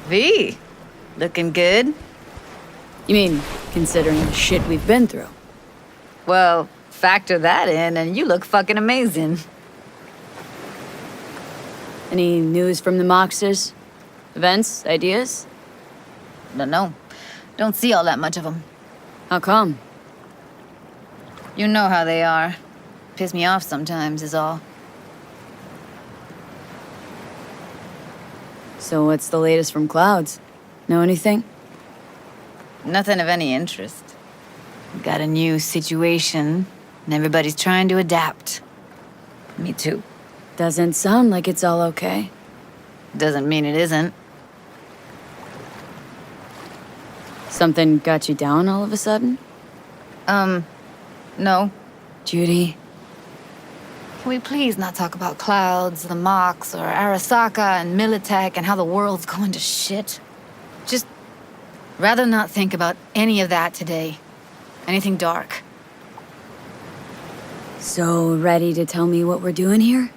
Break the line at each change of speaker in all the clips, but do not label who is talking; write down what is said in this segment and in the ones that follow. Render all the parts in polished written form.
V, looking good?
You mean, considering the shit we've been through?
Well, factor that in and you look fucking amazing.
Any news from the Moxers? Events? Ideas?
No. Don't see all that much of them.
How come?
You know how they are. Piss me off sometimes is all.
So what's the latest from Clouds? Know anything?
Nothing of any interest. Got a new situation, and everybody's trying to adapt. Me too.
Doesn't sound like it's all okay.
Doesn't mean it isn't.
Something got you down all of a sudden?
No.
Judy?
Can we please not talk about Clouds, the Mox, or Arasaka and Militech and how the world's going to shit? Just rather not think about any of that today. Anything dark.
So, ready to tell me what we're doing here?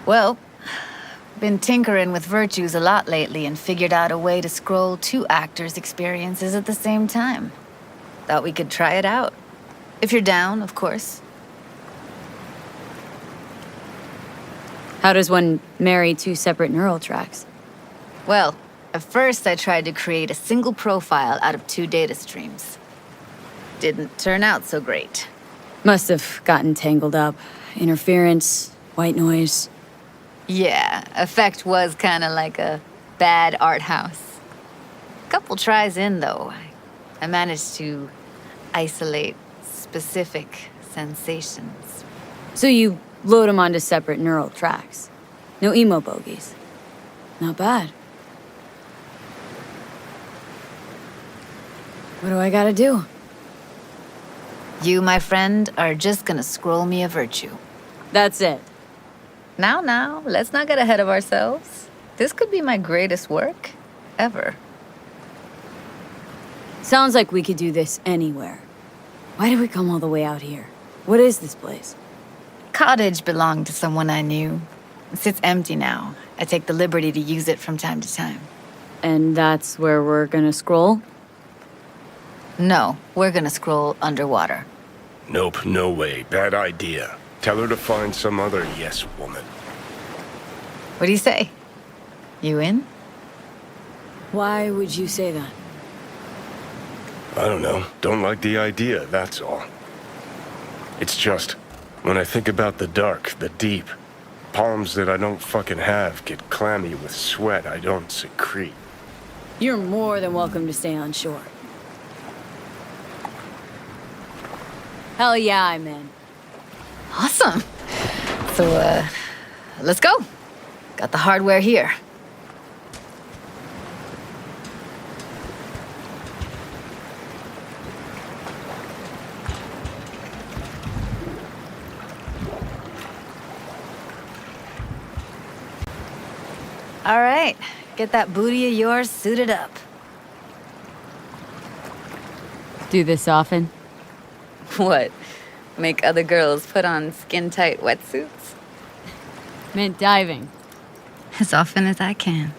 Well, been tinkering with virtues a lot lately and figured out a way to scroll 2 actors' experiences at the same time. Thought we could try it out. If you're down, of course.
How does one marry 2 separate neural tracks?
Well, at first I tried to create a single profile out of 2 data streams. Didn't turn out so great.
Must have gotten tangled up. Interference, white noise.
Yeah, effect was kinda like a bad art house. Couple tries in, though, I managed to isolate specific sensations.
So you load them onto separate neural tracks. No emo bogies. Not bad. What do I gotta do?
You, my friend, are just gonna scroll me a virtue.
That's it.
Now, let's not get ahead of ourselves. This could be my greatest work ever.
Sounds like we could do this anywhere. Why did we come all the way out here? What is this place?
Cottage belonged to someone I knew. It sits empty now. I take the liberty to use it from time to time.
And that's where we're gonna scroll?
No, we're gonna scroll underwater.
Nope, no way. Bad idea. Tell her to find some other yes woman.
What do you say? You in?
Why would you say that?
I don't know. Don't like the idea, that's all. It's just, when I think about the dark, the deep, palms that I don't fucking have get clammy with sweat I don't secrete.
You're more than welcome to stay on shore. Hell yeah, I'm in.
Awesome. So, let's go. Got the hardware here. All right, get that booty of yours suited up.
Do this often?
What? Make other girls put on skin-tight wetsuits?
Meant diving.
As often as I can.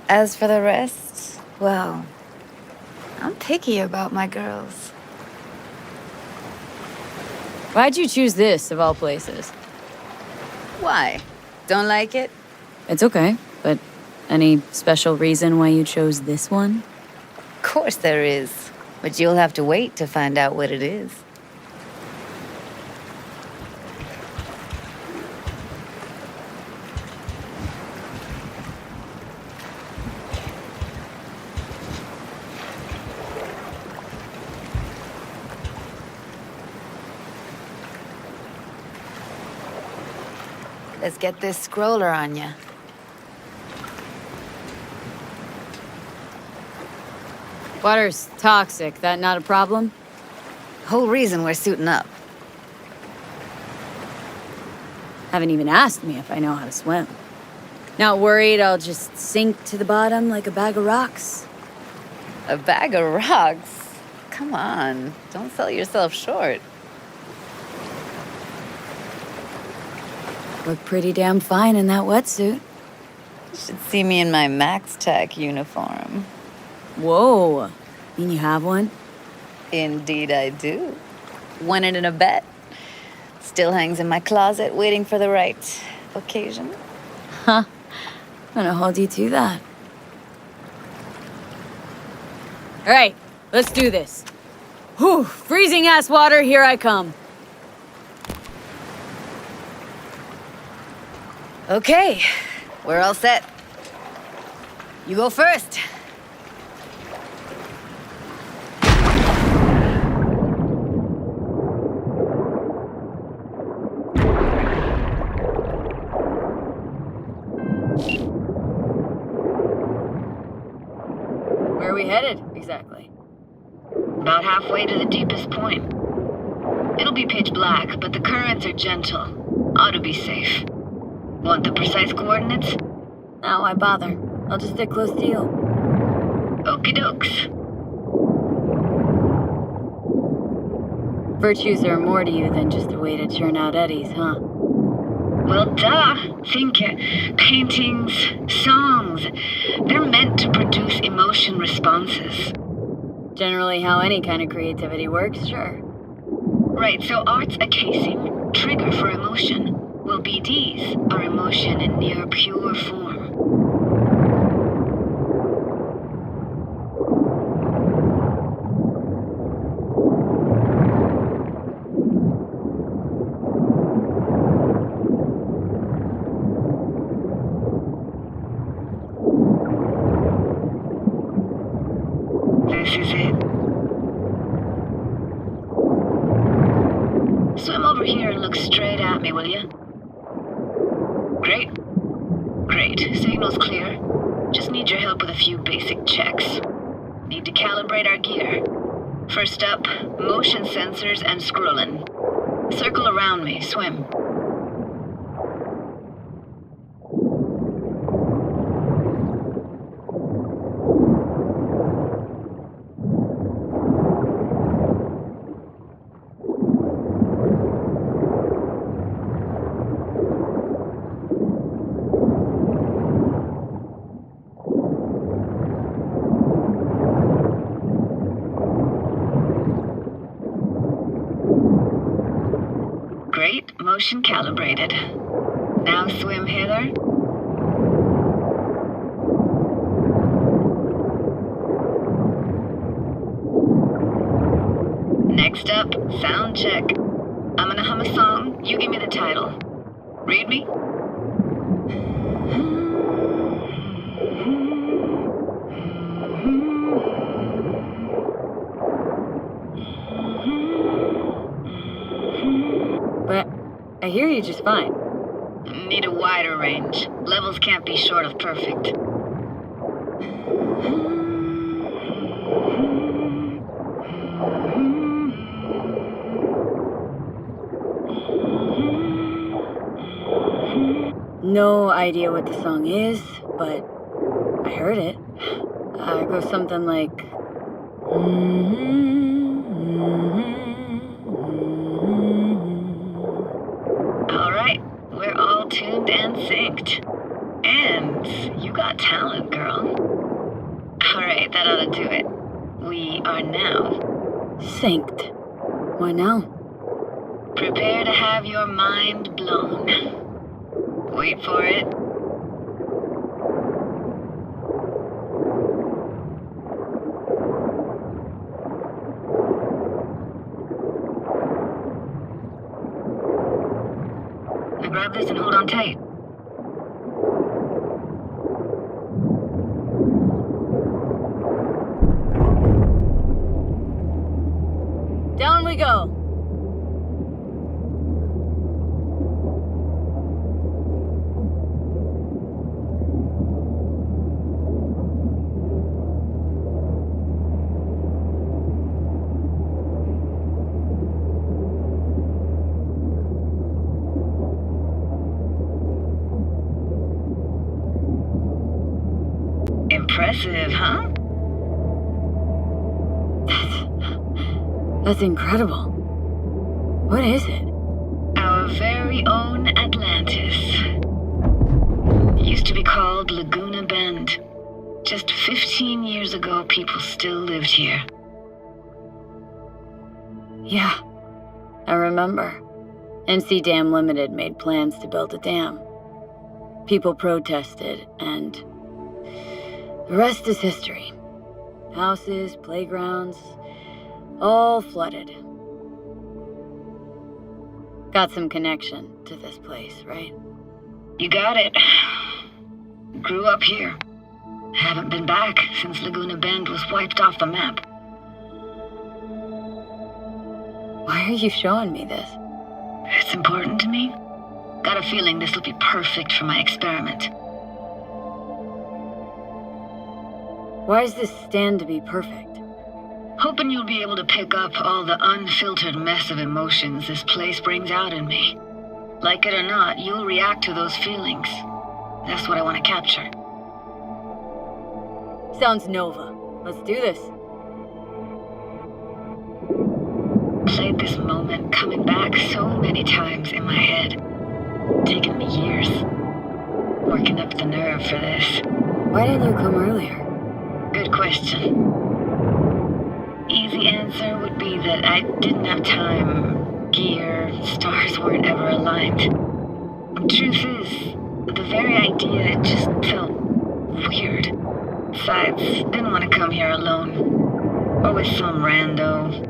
As for the rest, well, I'm picky about my girls.
Why'd you choose this, of all places?
Why? Don't like it?
It's okay, but any special reason why you chose this one?
Of course there is, but you'll have to wait to find out what it is. Let's get this scroller on ya.
Water's toxic, that not a problem?
Whole reason we're suiting up.
Haven't even asked me if I know how to swim. Not worried I'll just sink to the bottom like a bag of rocks?
A bag of rocks? Come on, don't sell yourself short.
Look pretty damn fine in that wetsuit.
Should see me in my Max Tech uniform.
Whoa. Mean you have one?
Indeed I do. Won it in a bet. Still hangs in my closet waiting for the right occasion.
Huh. I'm gonna hold you to that. All right, let's do this. Whew, freezing ass water, here I come.
Okay, we're all set. You go first.
Where are we headed, exactly?
About halfway to the deepest point. It'll be pitch black, but the currents are gentle. Ought to be safe. Want the precise coordinates?
No, why bother? I'll just stick close to you.
Okie dokes.
Virtues are more to you than just a way to churn out eddies, huh?
Well, duh. Think paintings, songs. They're meant to produce emotion responses.
Generally how any kind of creativity works, sure.
Right, so art's a casing, trigger for emotion. Well, BDs are emotion in near pure form. This is it. Swim over here and look straight at me, will you? Great. Great. Signal's clear. Just need your help with a few basic checks. Need to calibrate our gear. First up, motion sensors and scrolling. Circle around me. Swim. Great, motion calibrated. Now swim hither. Next up, sound check. I'm gonna hum a song, you give me the title. Read me?
But I hear you just fine.
Need a wider range. Levels can't be short of perfect.
No idea what the song is, but I heard it. It goes something like...
All right, we're all tuned and synced. And you got talent, girl. All right, that ought to do it. We are now.
Synced. Why now?
Prepare to have your mind blown. Wait for it. Now grab this and hold on tight.
Down we go.
Impressive, huh?
That's incredible. What is it?
Our very own Atlantis. Used to be called Lagoon. Just 15 years ago, people still lived here.
Yeah, I remember. NC Dam Limited made plans to build a dam. People protested, and the rest is history. Houses, playgrounds, all flooded. Got some connection to this place, right?
You got it. Grew up here. Haven't been back since Laguna Bend was wiped off the map.
Why are you showing me this?
It's important to me. Got a feeling this will be perfect for my experiment.
Why does this stand to be perfect?
Hoping you'll be able to pick up all the unfiltered mess of emotions this place brings out in me. Like it or not, you'll react to those feelings. That's what I want to capture.
Sounds Nova. Let's do this.
Played this moment coming back so many times in my head. Taken me years. Working up the nerve for this.
Why didn't you come earlier?
Good question. Easy answer would be that I didn't have time, gear, stars weren't ever aligned. Truth is, the very idea just felt weird. Besides, didn't want to come here alone. Or with some rando.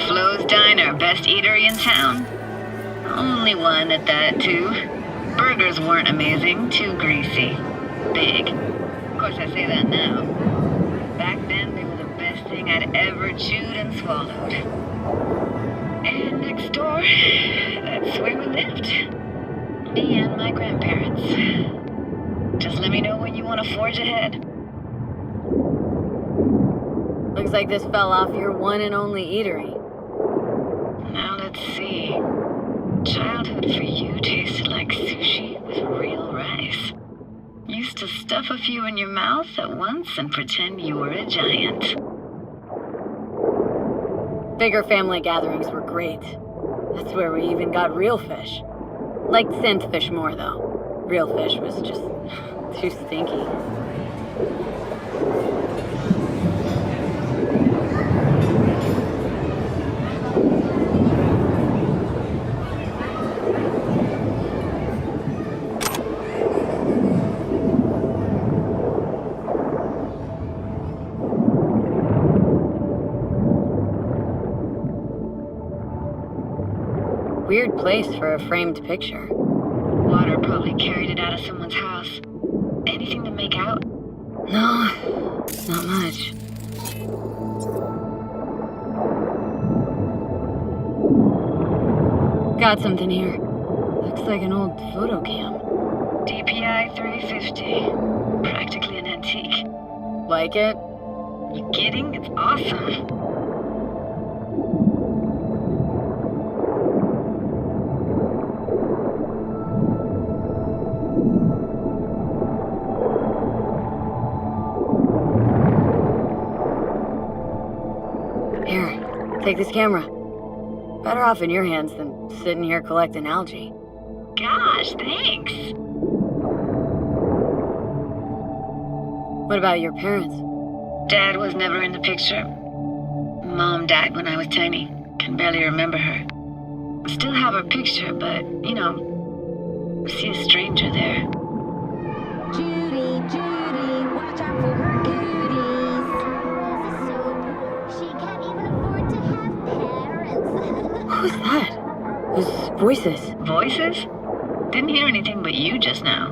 Flo's Diner, best eatery in town. Only one at that, too. Burgers weren't amazing, too greasy. Big. Of course, I say that now. Back then, they were the best thing I'd ever chewed and swallowed. And next door, that's where we lived. Me and my grandparents. Just let me know when you want to forge ahead.
Looks like this fell off your one and only eatery.
Now let's see. Childhood for you tasted like sushi with real rice. Used to stuff a few in your mouth at once and pretend you were a giant.
Bigger family gatherings were great. That's where we even got real fish. Liked synth fish more, though. Real fish was just too stinky. Weird place for a framed picture.
Water probably carried it out of someone's house. Anything to make out?
No, not much. Got something here. Looks like an old photo cam.
DPI 350. Practically an antique.
Like it?
You kidding? It's awesome.
Here, take this camera. Better off in your hands than sitting here collecting algae.
Gosh, thanks.
What about your parents?
Dad was never in the picture. Mom died when I was tiny. Can barely remember her. Still have her picture, but, you know, see a stranger there.
Judy, Judy, watch out for her cooties. Rose is so poor, she can't even afford to have parents.
Who's that? Those voices.
Voices? Didn't hear anything but you just now.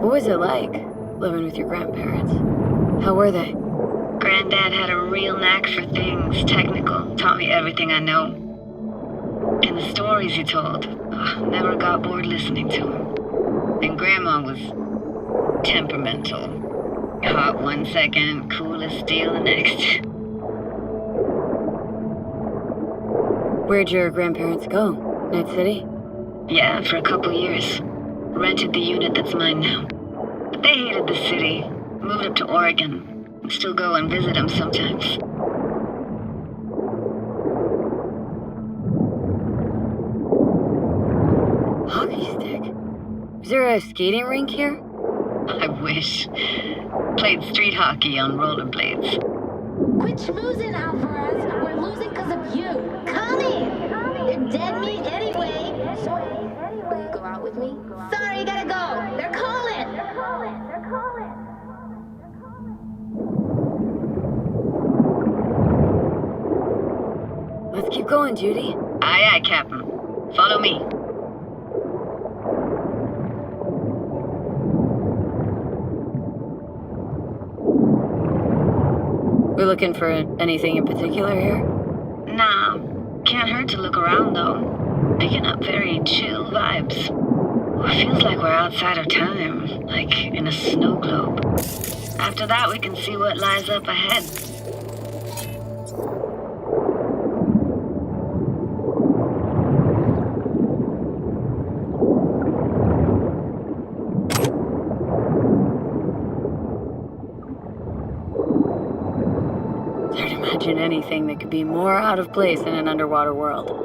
What was it like, living with your grandparents? How were they?
Granddad had a real knack for things technical. Taught me everything I know. And the stories he told, never got bored listening to him. And Grandma was
Temperamental. Hot one second, cool as steel the next. Where'd your grandparents go? Night City? Yeah, for a couple years. Rented the unit that's mine now. But they hated the city. Moved up to Oregon. And still go and visit them sometimes. Hockey stick? Is there a skating rink here? I wish. Played street hockey on rollerblades.
Quit schmoozing, Alvarez. We're losing because of you. Come in. You're dead meat anyway. Will you go out with me? Sorry, you gotta go. They're calling.
Let's keep going, Judy. Aye, aye, Captain. Follow me. We're looking for anything in particular here? Nah. Can't hurt to look around, though. Picking up very chill vibes. Feels like we're outside of time, like in a snow globe. After that, we can see what lies up ahead. It's hard to imagine anything that could be more out of place in an underwater world.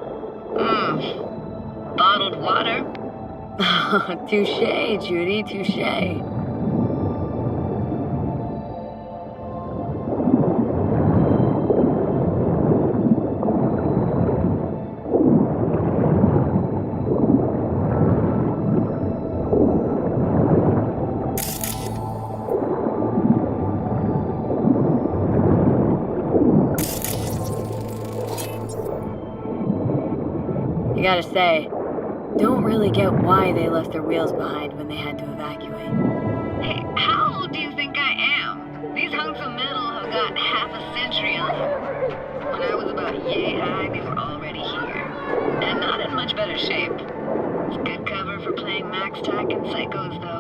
Bottled water? Touche, Judy, touche. I gotta say, don't really get why they left their wheels behind when they had to evacuate. Hey, how old do you think I am? These hunks of metal have got half a century on them. When I was about yay high, they were already here. And not in much better shape. It's good cover for playing Max Tack and Psychos, though.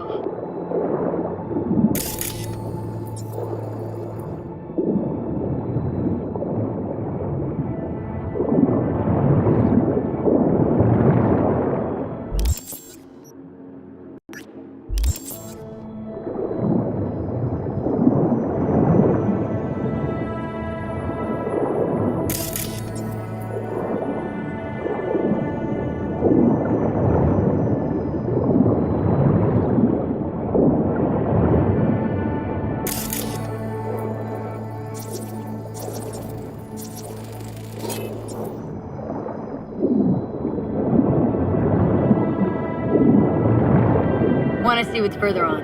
Want to see what's further on?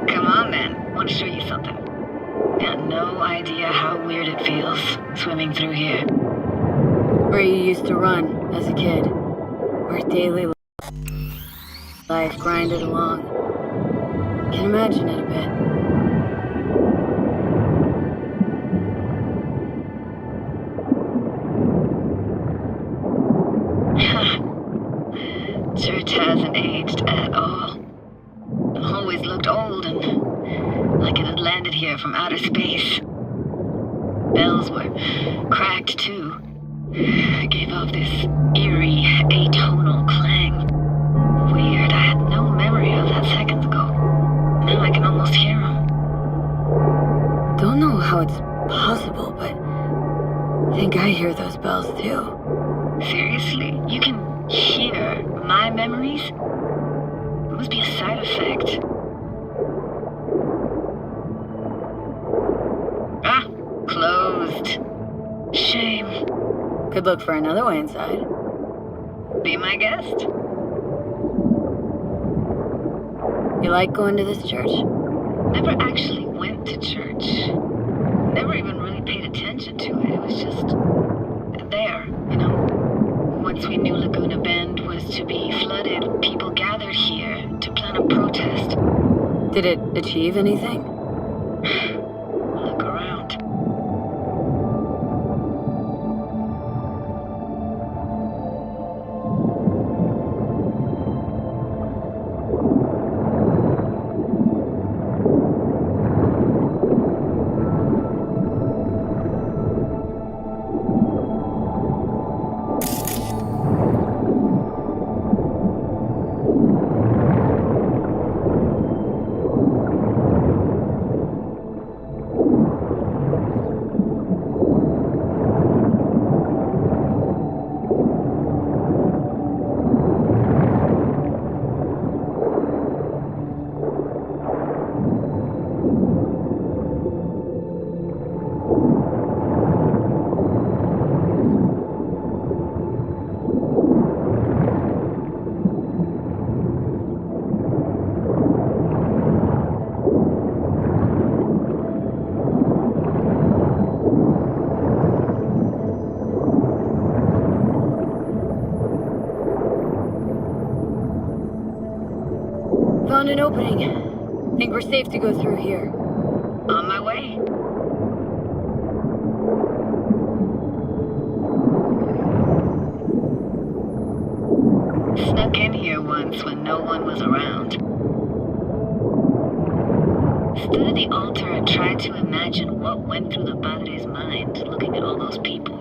Come on, then. Want to show you something. Got no idea how weird it feels swimming through here. Where you used to run as a kid. Where daily life grinded along. Can imagine it a bit. Church hasn't aged at all. Always looked old and like it had landed here from outer space. Bells were cracked too. It gave off this eerie, atonal clang. Weird, I had no memory of that seconds ago. Now I can almost hear them. Don't know how it's possible, but I think I hear those bells too. Seriously? You can hear my memories? It must be a side effect. Ah, closed. Shame. Could look for another way inside. Be my guest. You like going to this church? Never actually went to church. Never even really paid attention to it. It was just there, you know. Once we knew Laguna Bend was to be flooded, people gathered here to plan a protest. Did it achieve anything? Look around. Found an opening. Think we're safe to go through here. On my way.
Snuck in here once when no one was around. Stood at the altar and tried to imagine what went through the Padre's mind looking at all those people.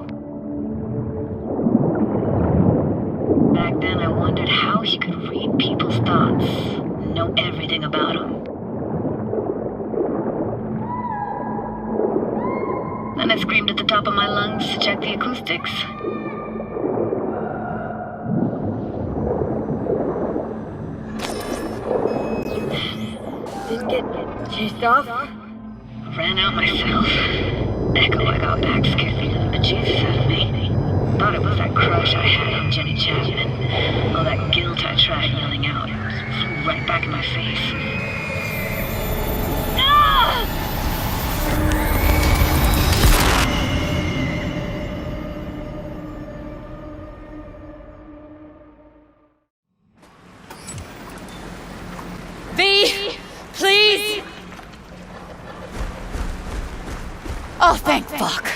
Back then I wondered how he could read people's thoughts, know everything about them. Then I screamed at the top of my lungs to check the acoustics.
Didn't get chased off?
Ran out myself. Echo I got back scared me to the bejesus out of me. Thought it was that crush I had on Jenny Chapman. All that guilt I tried yelling out. Flew right back in my face. Ah!
V, please! Oh, thank fuck.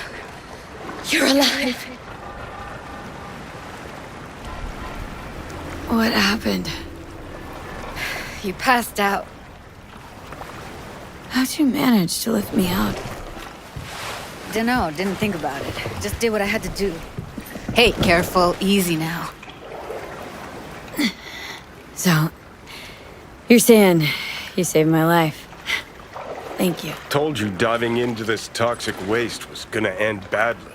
You're alive.
What happened?
You passed out.
How'd you manage to lift me out?
Dunno, didn't think about it. Just did what I had to do. Hey, careful, easy now.
So, you're saying you saved my life. Thank you.
Told you diving into this toxic waste was gonna end badly.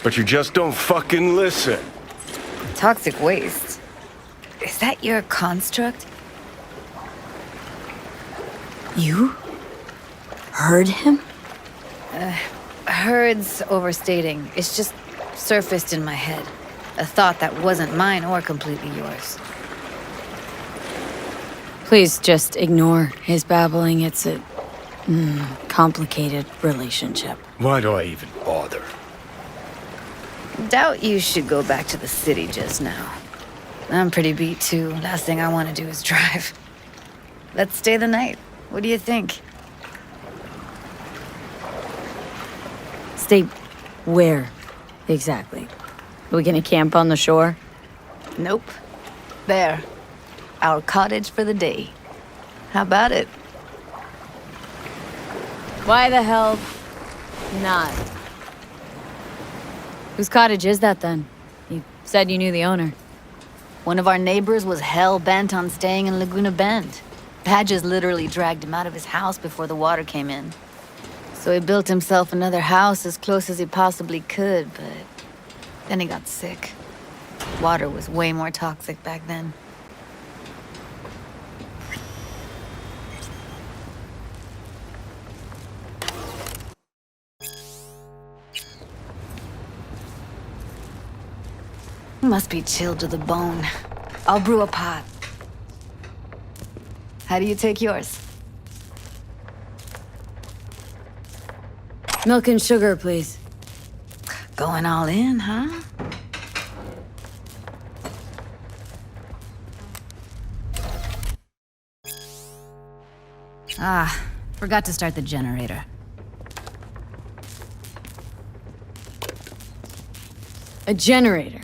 But you just don't fucking listen.
Toxic waste. Is that your construct?
You? Heard him?
Heard's overstating. It's just surfaced in my head. A thought that wasn't mine or completely yours.
Please just ignore his babbling. It's a complicated relationship.
Why do I even bother?
Doubt you should go back to the city just now. I'm pretty beat too. Last thing I want to do is drive. Let's stay the night. What do you think?
Stay where, exactly? Are we gonna camp on the shore?
Nope. There. Our cottage for the day. How about it?
Why the hell not? Whose cottage is that then? You said you knew the owner.
One of our neighbors was hell-bent on staying in Laguna Bend. Badges literally dragged him out of his house before the water came in. So he built himself another house as close as he possibly could, but then he got sick. Water was way more toxic back then. Must be chilled to the bone. I'll brew a pot. How do you take yours?
Milk and sugar, please.
Going all in, huh? Ah, forgot to start the generator.
A generator.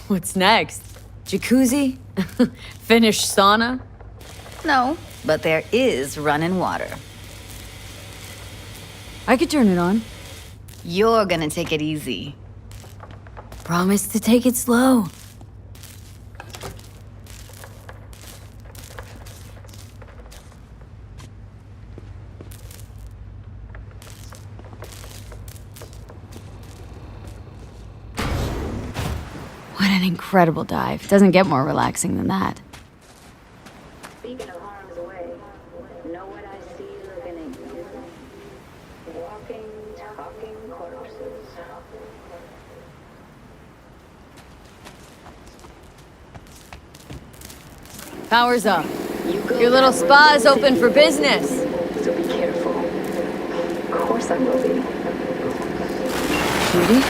What's next? Jacuzzi? Finnish sauna?
No, but there is running water.
I could turn it on.
You're gonna take it easy.
Promise to take it slow. What an incredible dive. Doesn't get more relaxing than that.
Speaking of harm's way, know what I see looking at you? Walking, talking corpses.
Power's up.
You go
Your little
that way,
spa is
you'll
open
see
for
people,
business.
So be careful. Of course I will be.
Judy?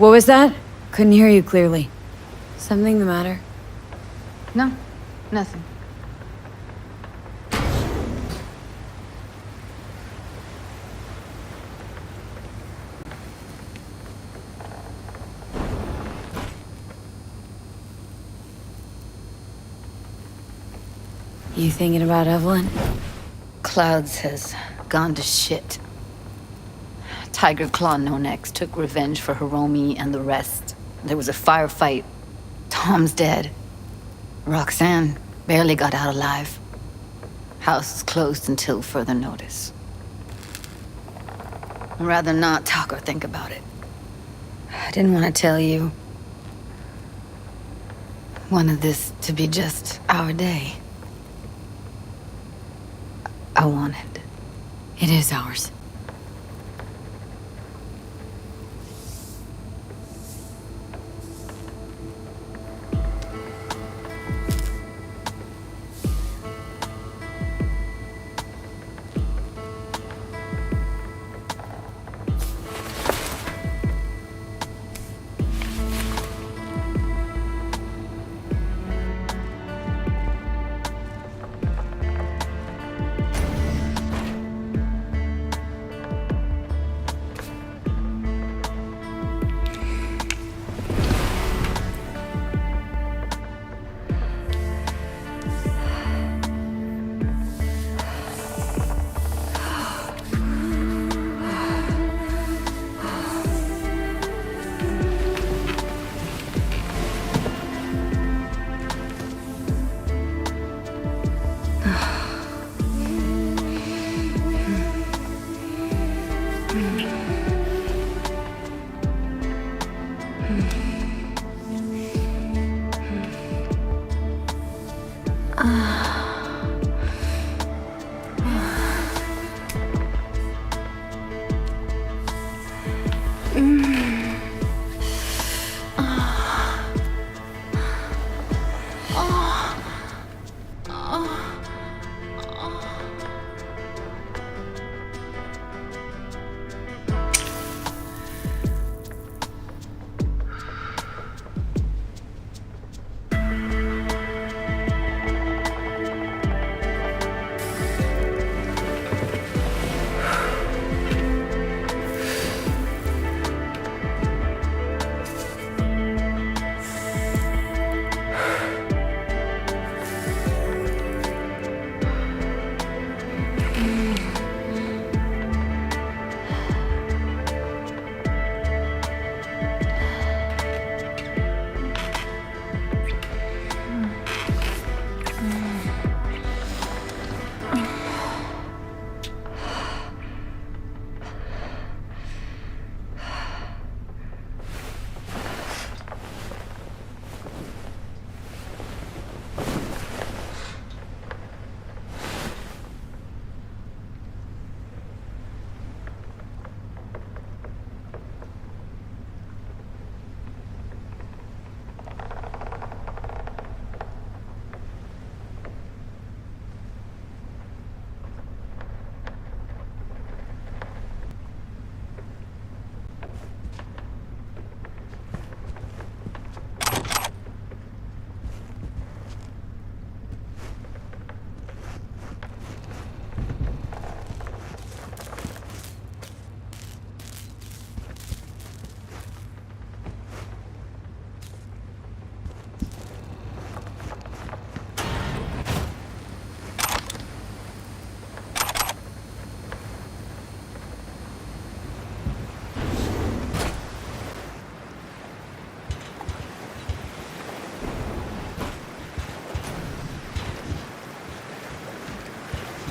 What was that? Couldn't hear you clearly. Something the matter?
No, nothing.
You thinking about Evelyn?
Clouds has gone to shit. Tiger Claw No Next took revenge for Hiromi and the rest. There was a firefight. Tom's dead. Roxanne barely got out alive. House is closed until further notice. I'd rather not talk or think about it. I didn't want to tell you. Wanted this to be just our day. I wanted.
It is ours.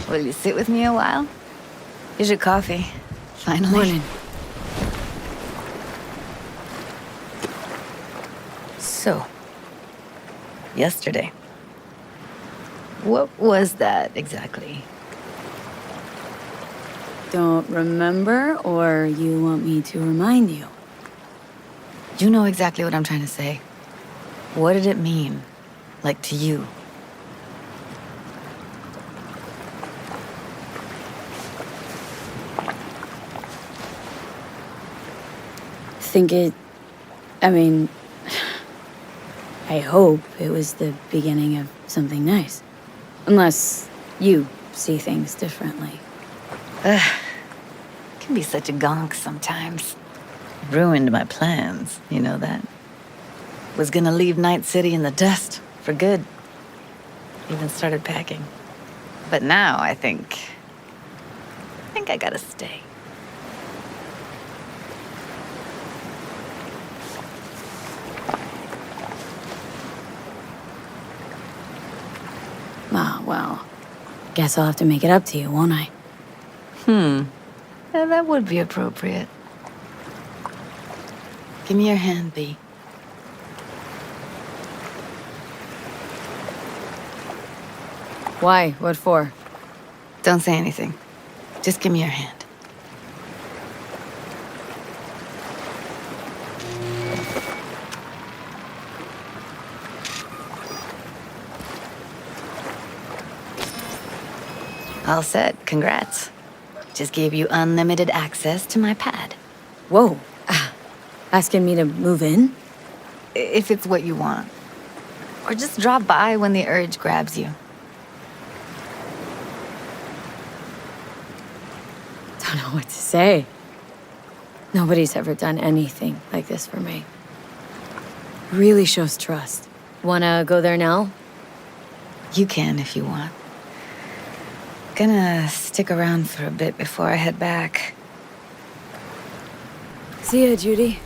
Will you sit with me a while? Here's your coffee. Finally.
Morning.
So, yesterday. What was that exactly?
Don't remember, or you want me to remind you?
You know exactly what I'm trying to say. What did it mean? Like to you?
Think it I mean, I hope it was the beginning of something nice. Unless you see things differently.
Can be such a gonk sometimes. Ruined my plans, you know that? Was gonna leave Night City in the dust for good. Even started packing. But now I think I gotta stay.
Ah, well, guess I'll have to make it up to you, won't I?
Yeah, that would be appropriate. Give me your hand, B.
Why? What for?
Don't say anything. Just give me your hand. All set. Congrats. Just gave you unlimited access to my pad.
Whoa. Asking me to move in?
If it's what you want. Or just drop by when the urge grabs you.
Don't know what to say. Nobody's ever done anything like this for me. Really shows trust. Wanna go there now?
You can if you want. Gonna stick around for a bit before I head back.
See ya, Judy.